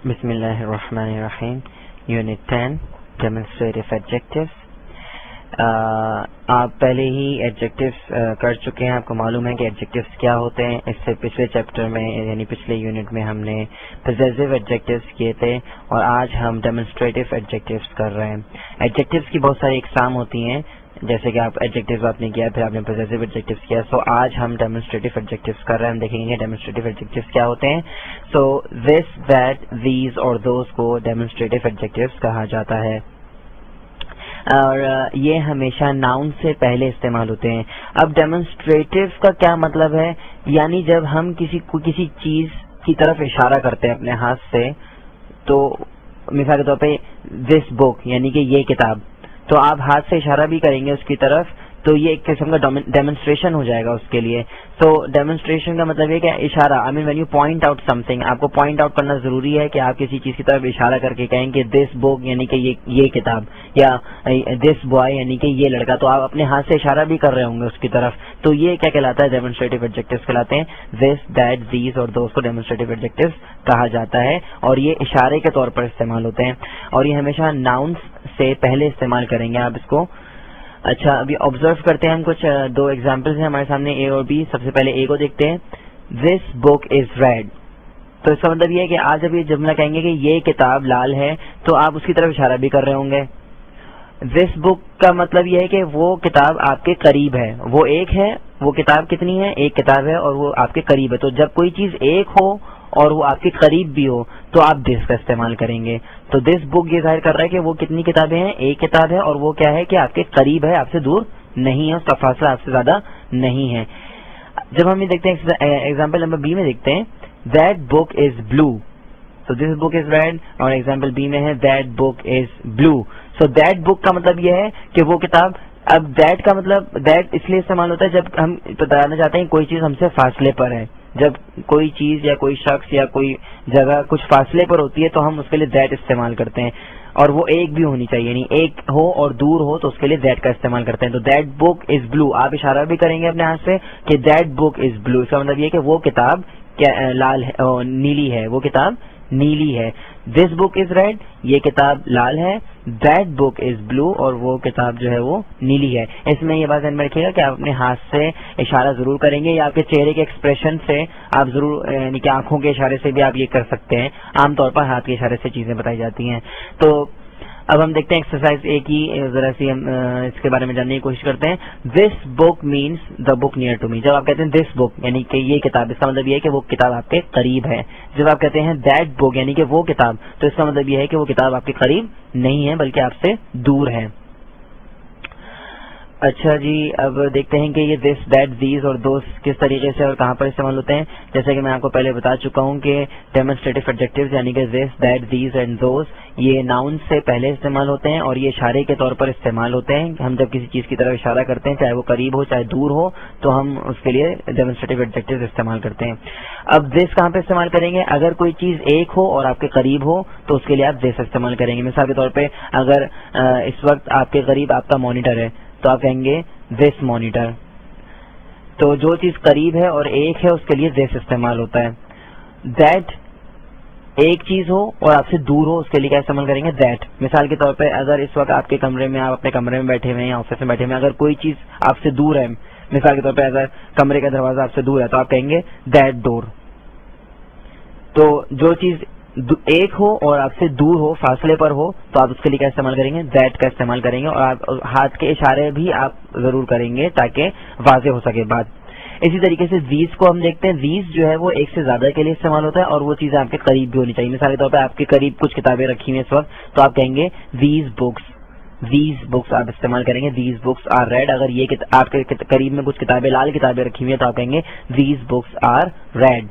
بسم اللہ الرحمن الرحیم. Unit 10 demonstrative ایڈجیکٹیوز. آپ پہلے ہی ایڈجیکٹیوز کر چکے ہیں. آپ کو معلوم ہے کہ ایڈجیکٹیوز کیا ہوتے ہیں. اس سے پچھلے چیپٹر میں یعنی پچھلے یونٹ میں ہم نے پوزیسو ایڈجیکٹیوز کیے تھے اور آج ہم ڈیمونسٹریٹو ایڈجیکٹیوز کر رہے ہیں. ایڈجیکٹیوز کی بہت ساری اقسام ہوتی ہیں، جیسے کہ آپ ایڈجیکٹیوز آپ نے کیا، پھر آپ نے پوزیسو ایڈجیکٹیوز کیا. سو آج ہم ڈیمونسٹریٹو ایڈجیکٹیوز کر رہے ہیں. ہم دیکھیں گے ڈیمونسٹریٹو ایڈجیکٹیوز کیا ہوتے ہیں. سو دس، دیٹ، دیز اور دوز کو ڈیمونسٹریٹو ایڈجیکٹیوز کہا جاتا ہے اور یہ ہمیشہ ناؤن سے پہلے استعمال ہوتے ہیں. اب ڈیمونسٹریٹو کا کیا مطلب ہے؟ یعنی جب ہم کسی چیز کی طرف اشارہ کرتے ہیں اپنے ہاتھ سے، تو مثال کے طور پہ دس بک یعنی کہ یہ کتاب، تو آپ ہاتھ سے اشارہ بھی کریں گے اس کی طرف، تو یہ ایک قسم کا ڈیمونسٹریشن ہو جائے گا اس کے لیے. تو ڈیمونسٹریشن کا مطلب یہ کہ اشارہ، I mean when you point out something, آپ کو پوائنٹ آؤٹ کرنا ضروری ہے کہ آپ کسی چیز کی طرف اشارہ کر کے کہیں کہ دس بک یعنی کہ یہ کتاب، یا دس بوائے یعنی کہ یہ لڑکا، تو آپ اپنے ہاتھ سے اشارہ بھی کر رہے ہوں گے اس کی طرف. تو یہ کیا کہلاتا ہے؟ ڈیمونسٹریٹو ایڈجیکٹیوز کہلاتے ہیں. دس، دیٹ، دیز اور دوز کو ڈیمونسٹریٹو ایڈجیکٹیوز کہا جاتا ہے اور یہ اشارے کے طور پر استعمال ہوتے ہیں اور یہ ہمیشہ ناؤنس سے پہلے استعمال کریں گے آپ اس کو. اچھا، ابھی آبزرو کرتے ہیں ہم. کچھ دو ایگزامپلس ہیں ہمارے سامنے، اے اور بی. سب سے پہلے اے کو دیکھتے ہیں. This book is read. تو اس کا مطلب یہ ہے کہ آج جب یہ جملہ کہیں گے کہ یہ کتاب لال ہے، تو آپ اس کی طرف اشارہ بھی کر رہے ہوں گے. دس بک کا مطلب یہ ہے کہ وہ کتاب آپ کے قریب ہے. وہ ایک ہے، وہ کتاب کتنی ہے؟ ایک کتاب ہے اور وہ آپ کے قریب ہے. تو جب کوئی چیز ایک ہو اور وہ آپ کے قریب بھی ہو تو آپ دس کا استعمال کریں گے. تو دس بک یہ ظاہر کر رہا ہے کہ وہ کتنی کتابیں ہیں؟ ایک کتاب ہے اور وہ کیا ہے کہ آپ کے قریب ہے، آپ سے دور نہیں ہے، اس کا فاصلہ آپ سے زیادہ نہیں ہے. جب ہم یہ دیکھتے ہیں ایگزامپل نمبر بی میں دیکھتے ہیں دیٹ بک از بلو. تو دس بک از ریڈ اور ایگزامپل بی میں ہے that book is blue. So that book کا مطلب یہ ہے کہ وہ کتاب. اب دیٹ کا مطلب دیٹ اس لیے استعمال ہوتا ہے جب ہم بتانا چاہتے ہیں کوئی چیز ہم سے فاصلے پر ہے. جب کوئی چیز یا کوئی شخص یا کوئی جگہ کچھ فاصلے پر ہوتی ہے تو ہم اس کے لیے دیٹ استعمال کرتے ہیں اور وہ ایک بھی ہونی چاہیے، یعنی ایک ہو اور دور ہو تو اس کے لیے دیٹ کا استعمال کرتے ہیں. تو دیٹ بک از بلو، آپ اشارہ بھی کریں گے اپنے ہاتھ سے کہ دیٹ بک از بلو. اس کا مطلب یہ کہ وہ کتاب لال ہے، نیلی ہے، وہ کتاب نیلی ہے. دس بک از ریڈ، یہ کتاب لال ہے. دیٹ بک از بلو اور وہ کتاب جو ہے وہ نیلی ہے. اس میں یہ بات ذہن میں رکھیے گا کہ آپ اپنے ہاتھ سے اشارہ ضرور کریں گے یا آپ کے چہرے کے ایکسپریشن سے آپ ضرور، یعنی کہ آنکھوں کے اشارے سے بھی آپ یہ کر سکتے ہیں. عام طور پر ہاتھ کے اشارے سے چیزیں بتائی جاتی ہیں. تو اب ہم دیکھتے ہیں ایکسرسائز ایک ہی ذرا سی ہم اس کے بارے میں جاننے کی کوشش کرتے ہیں. This book means the book near to me. جب آپ کہتے ہیں دس بک یعنی کہ یہ کتاب، اس کا مطلب یہ ہے کہ وہ کتاب آپ کے قریب ہے. جب آپ کہتے ہیں دیٹ بک یعنی کہ وہ کتاب، تو اس کا مطلب یہ ہے کہ وہ کتاب آپ کے قریب نہیں ہے بلکہ آپ سے دور ہے. اچھا جی، اب دیکھتے ہیں کہ یہ دس، دیٹ، دیز اور دوز کس طریقے سے اور کہاں پر استعمال ہوتے ہیں. جیسے کہ میں آپ کو پہلے بتا چکا ہوں کہ ڈیمونسٹریٹو ایڈجیکٹیوز یعنی کہ دس، دیٹ، دیز اینڈ دوز یہ ناؤن سے پہلے استعمال ہوتے ہیں اور یہ اشارے کے طور پر استعمال ہوتے ہیں. ہم جب کسی چیز کی طرف اشارہ کرتے ہیں، چاہے وہ قریب ہو چاہے دور ہو، تو ہم اس کے لیے ڈیمونسٹریٹو ایڈجیکٹیوز استعمال کرتے ہیں. اب دس کہاں پہ استعمال کریں گے؟ اگر کوئی چیز ایک ہو اور آپ کے قریب ہو تو اس کے لیے آپ دس استعمال کریں گے. مثال کے طور پہ اگر اس وقت آپ کے قریب آپ کا مانیٹر ہے تو آپ کہیں گے دس مانیٹر. تو جو چیز قریب ہے اور ایک ہے اس کے لیے دس استعمال ہوتا ہے. دیٹ ایک چیز ہو اور آپ سے دور ہو، اس کے لیے کیا استعمال کریں گے؟ دیٹ. مثال کے طور پہ اگر اس وقت آپ کے کمرے میں، آپ اپنے کمرے میں بیٹھے ہوئے ہیں یا آفس میں بیٹھے ہوئے ہیں، اگر کوئی چیز آپ سے دور ہے، مثال کے طور پہ اگر کمرے کا دروازہ آپ سے دور ہے تو آپ کہیں گے دیٹ ڈور. تو جو چیز ایک ہو اور آپ سے دور ہو، فاصلے پر ہو، تو آپ اس کے لیے کیا استعمال کریں گے؟ دیٹ کا استعمال کریں گے اور آپ ہاتھ کے اشارے بھی آپ ضرور کریں گے تاکہ واضح ہو سکے بات. اسی طریقے سے زیز کو ہم دیکھتے ہیں. زیز جو ہے وہ ایک سے زیادہ کے لیے استعمال ہوتا ہے اور وہ چیزیں آپ کے قریب بھی ہونی چاہیے. مثال کے طور پہ آپ کے قریب کچھ کتابیں رکھی ہوئی ہیں اس وقت تو آپ کہیں گے دیز بکس. دیز بکس آپ استعمال کریں گے. These books are read. اگر یہ آپ کے قریب میں کچھ کتابیں لال کتابیں رکھی ہوئی ہیں تو آپ کہیں گے دیز بکس آر ریڈ.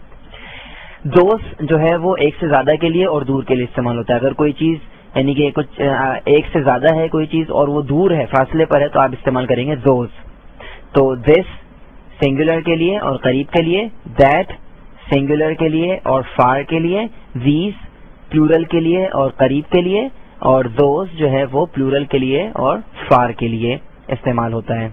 دوست جو ہے وہ ایک سے زیادہ کے لیے اور دور کے لیے استعمال ہوتا ہے. اگر کوئی چیز یعنی کہ کچھ ایک سے زیادہ ہے کوئی چیز اور وہ دور ہے، فاصلے پر ہے، تو آپ استعمال کریں گے دوز. تو دس سنگولر کے لیے اور قریب کے لیے، دیٹ سنگولر کے لیے اور فار کے لیے، دیز پلورل کے لیے اور قریب کے لیے، اور دوز جو ہے وہ پلورل کے لیے اور فار کے لیے استعمال ہوتا ہے.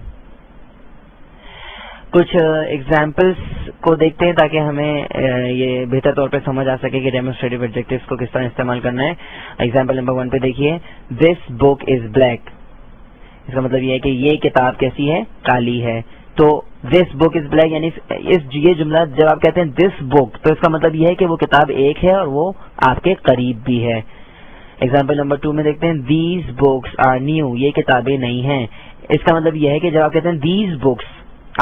کچھ ایگزامپلس کو دیکھتے ہیں تاکہ ہمیں یہ بہتر طور پہ سمجھ آ سکے کہ ڈیمونسٹریٹو ایڈجیکٹوز کو کس طرح استعمال کرنا ہے. ایگزامپل نمبر 1 پہ دیکھیے, دس بک از بلیک. اس کا مطلب یہ ہے کہ یہ کتاب کیسی ہے, کالی ہے. تو دس بک از بلیک یعنی یہ جملہ جب آپ کہتے ہیں دس بک تو اس کا مطلب یہ ہے کہ وہ کتاب ایک ہے اور وہ آپ کے قریب بھی ہے. ایگزامپل نمبر 2 میں دیکھتے ہیں, دیز بکس آر نیو. یہ کتابیں نئی ہیں. اس کا مطلب یہ ہے کہ جب آپ کہتے ہیں دیز بکس,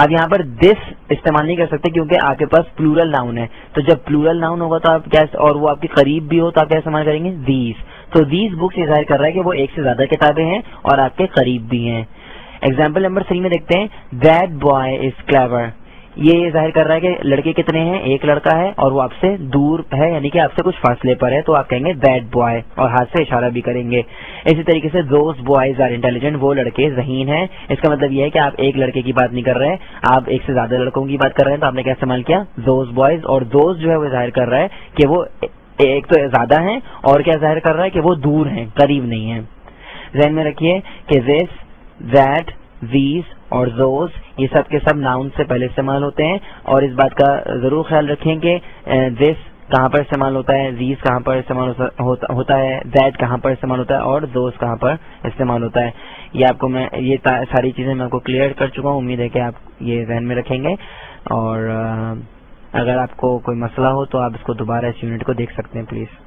آپ یہاں پر دس استعمال نہیں کر سکتے کیونکہ آپ کے پاس پلورل ناؤن ہے. تو جب پلورل ناؤن ہوگا تو آپ کیا, اور وہ آپ کے قریب بھی ہو تو آپ کیا استعمال کریں گے, دیز. تو دیز بکس یہ ظاہر کر رہا ہے کہ وہ ایک سے زیادہ کتابیں ہیں اور آپ کے قریب بھی ہیں. ایگزامپل نمبر 3 میں دیکھتے ہیں, دیٹ بوائے از کلیور. یہ ظاہر کر رہا ہے کہ لڑکے کتنے ہیں, ایک لڑکا ہے اور وہ آپ سے دور ہے یعنی کہ آپ سے کچھ فاصلے پر ہے, تو آپ کہیں گے دیٹ بوائے اور ہاتھ سے اشارہ بھی کریں گے. اسی طریقے سے دوز بوائز آر انٹیلیجنٹ. وہ لڑکے ذہین ہیں. اس کا مطلب یہ ہے کہ آپ ایک لڑکے کی بات نہیں کر رہے, آپ ایک سے زیادہ لڑکوں کی بات کر رہے ہیں. تو آپ نے کیا استعمال کیا, دوز بوائز. اور دوز جو ہے وہ ظاہر کر رہا ہے کہ وہ ایک تو زیادہ ہیں اور کیا ظاہر کر رہا ہے کہ وہ دور ہیں, قریب نہیں ہیں. ذہن میں رکھیے کہ دس, دیٹ, these اور those یہ سب کے سب ناؤن سے پہلے استعمال ہوتے ہیں. اور اس بات کا ضرور خیال رکھیں کہ this کہاں پر استعمال ہوتا ہے, these کہاں پر استعمال ہوتا ہے, that کہاں پر استعمال ہوتا ہے اور those کہاں پر استعمال ہوتا ہے. یہ آپ کو میں یہ ساری چیزیں میں آپ کو کلیئر کر چکا ہوں. امید ہے کہ آپ یہ ذہن میں رکھیں گے. اور اگر آپ کو کوئی مسئلہ ہو تو آپ اس کو دوبارہ اس یونٹ کو دیکھ سکتے ہیں پلیز.